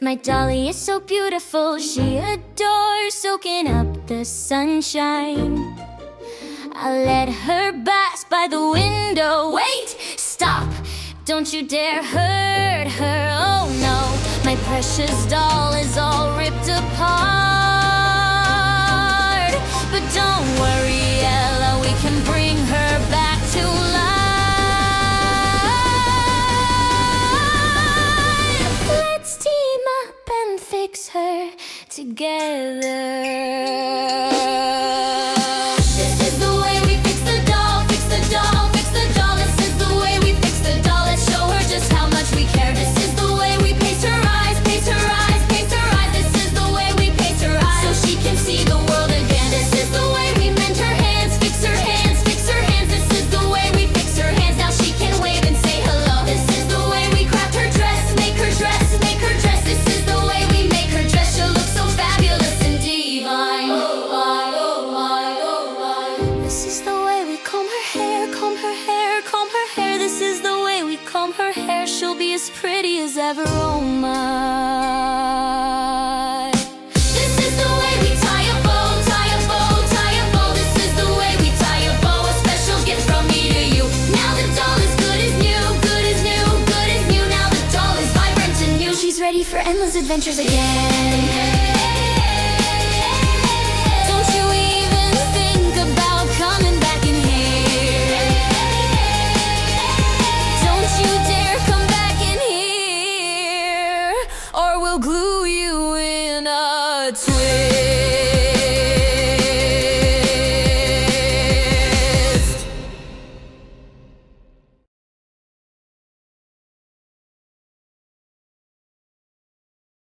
My dolly is so beautiful, she adores soaking up the sunshine. I let her bask by the window. Wait! Stop! Don't you dare hurt her, oh no. My precious doll is all ripped apart. But don't worry, Ella, we can bring her back to life. Let's team up and fix her together. Her hair, she'll be as pretty as ever, oh my. This is the way we tie a bow, tie a bow, tie a bow. This is the way we tie a bow, a special gift from me to you. Now the doll is good as new, good as new, good as new. Now the doll is vibrant and new. She's ready for endless adventures again. Or we'll glue you in.